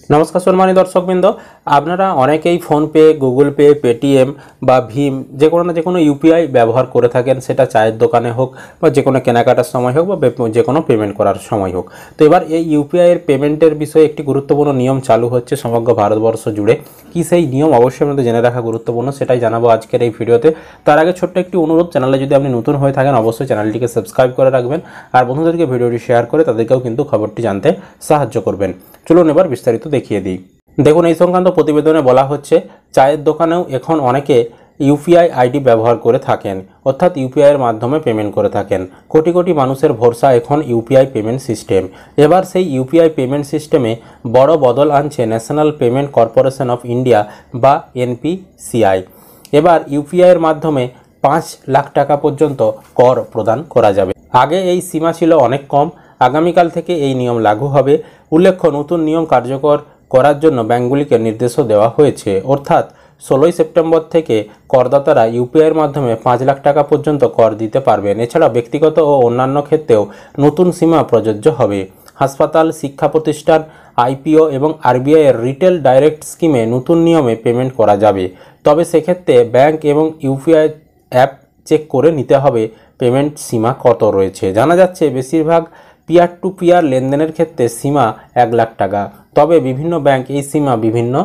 নমস্কার সম্মানিত দর্শকবৃন্দ, আপনারা অনেকেই ফোনপে, গুগল পে, পেটিএম বা ভীম যে কোনো ইউপিআই ব্যবহার করে থাকেন। সেটা চায়ের দোকানে হোক বা যে কোনো কেনাকাটার সময় হোক বা যে কোনো পেমেন্ট করার সময় হোক। তো এবার এই ইউপিআইয়ের পেমেন্টের বিষয়ে একটি গুরুত্বপূর্ণ নিয়ম চালু হচ্ছে সমগ্র ভারতবর্ষ জুড়ে। কি সেই নিয়ম অবশ্যই আমাদের জেনে রাখা গুরুত্বপূর্ণ, সেটাই জানাবো আজকের এই ভিডিওতে। তার আগে ছোট্ট একটি অনুরোধ, চ্যানেলে যদি আপনি নতুন হয়ে থাকেন অবশ্যই চ্যানেলটিকে সাবস্ক্রাইব করে রাখবেন আর বন্ধুদেরকে ভিডিওটি শেয়ার করে তাদেরকেও কিন্তু খবরটি জানতে সাহায্য করবেন। চলুন এবার বিস্তারিত দেখিয়ে দিই। দেখুন, এই সংক্রান্ত প্রতিবেদনে বলা হচ্ছে চায়ের দোকানেও এখন অনেকে ইউপিআই আইডি ব্যবহার করে থাকেন, অর্থাৎ ইউপিআইয়ের মাধ্যমে পেমেন্ট করে থাকেন। কোটি কোটি মানুষের ভরসা এখন ইউপিআই পেমেন্ট সিস্টেম। এবার সেই ইউপিআই পেমেন্ট সিস্টেমে বড় বদল আনছে national payment corporation of India বা এনপিসিআই। এবার ইউপিআইয়ের মাধ্যমে 5 লাখ টাকা পর্যন্ত কর প্রদান করা যাবে। আগে এই সীমা ছিল অনেক কম। আগামীকাল থেকে এই নিয়ম লাগু হবে। উল্লেখ্য, নতুন নিয়ম কার্যকর করার জন্য ব্যাঙ্কগুলিকে নির্দেশও দেওয়া হয়েছে, অর্থাৎ 16 সেপ্টেম্বর থেকে করদাতারা ইউপিআইয়ের মাধ্যমে 5 লাখ টাকা পর্যন্ত কর দিতে পারবেন। এছাড়া ব্যক্তিগত ও অন্যান্য ক্ষেত্রেও নতুন সীমা প্রযোজ্য হবে। হাসপাতাল, শিক্ষা প্রতিষ্ঠান, আইপিও এবং আরবিআইয়ের রিটেল ডাইরেক্ট স্কিমে নতুন নিয়মে পেমেন্ট করা যাবে। তবে সেক্ষেত্রে ব্যাংক এবং ইউপিআই অ্যাপ চেক করে নিতে হবে পেমেন্ট সীমা কত রয়েছে। জানা যাচ্ছে বেশিরভাগ পিয়ার টু পিয়ার লেনদেনের ক্ষেত্রে সীমা 1 লাখ টাকা। তবে বিভিন্ন ব্যাংক এই সীমা বিভিন্ন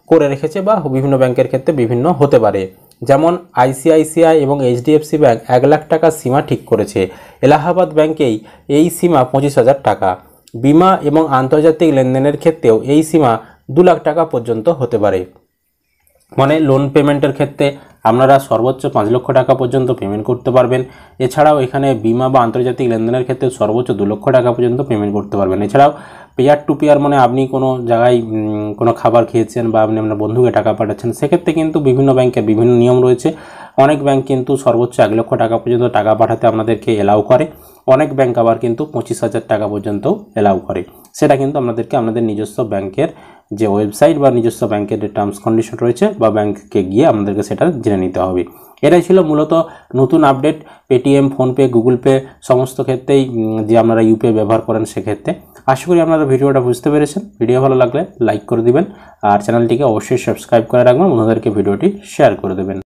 করে রেখেছে বা বিভিন্ন ব্যাংকের ক্ষেত্রে বিভিন্ন হতে পারে। যেমন আইসিআইসিআই এবং এইচডিএফসি ব্যাংক 1 লাখ টাকা সীমা ঠিক করেছে। এলাহাবাদ ব্যাংকেই এই সীমা 25,000 টাকা। বিমা এবং আন্তর্জাতিক লেনদেনের ক্ষেত্রেও এই সীমা 2 লাখ টাকা পর্যন্ত হতে পারে। মানে লোন পেমেন্টের ক্ষেত্রে আপনারা সর্বোচ্চ 5 লক্ষ টাকা পর্যন্ত পেমেন্ট করতে পারবেন। এছাড়াও এখানে বিমা বা আন্তর্জাতিক লেনদেনের ক্ষেত্রে সর্বোচ্চ 2 লক্ষ টাকা পর্যন্ত পেমেন্ট করতে পারবেন। এছাড়াও পেয়ার টু পেয়ার মানে আপনি কোনো জায়গায় কোনো খাবার খেয়েছেন বা আপনি আপনার বন্ধুকে টাকা পাঠাচ্ছেন, সেক্ষেত্রে কিন্তু বিভিন্ন ব্যাংকের বিভিন্ন নিয়ম রয়েছে। অনেক ব্যাংক কিন্তু সর্বোচ্চ 1 লক্ষ টাকা পর্যন্ত টাকা পাঠাতে আপনাদেরকে এলাউ করে। অনেক ব্যাংক আবার কিন্তু 25,000 টাকা পর্যন্ত এলাউ করে। সেটা কিন্তু আপনাদেরকে আপনাদের নিজস্ব ব্যাংকের যে ওয়েবসাইট বা নিজস্ব ব্যাংকের যে টার্মস কন্ডিশন রয়েছে বা ব্যাংকে গিয়ে আমাদেরকে সেটা জেনে নিতে হবে। এটাই ছিল মূলত নতুন update. Paytm, PhonePe, Google pay সমস্ত ক্ষেত্রেই যে আপনারা ইউপিআই ব্যবহার করেন সেক্ষেত্রে। আশা করি আপনারা ভিডিওটা বুঝতে পেরেছেন। ভিডিও ভালো লাগলে লাইক করে দিবেন আর চ্যানেলটিকে অবশ্যই সাবস্ক্রাইব করে রাখবেন, বন্ধুদেরকে ভিডিওটি শেয়ার করে দেবেন।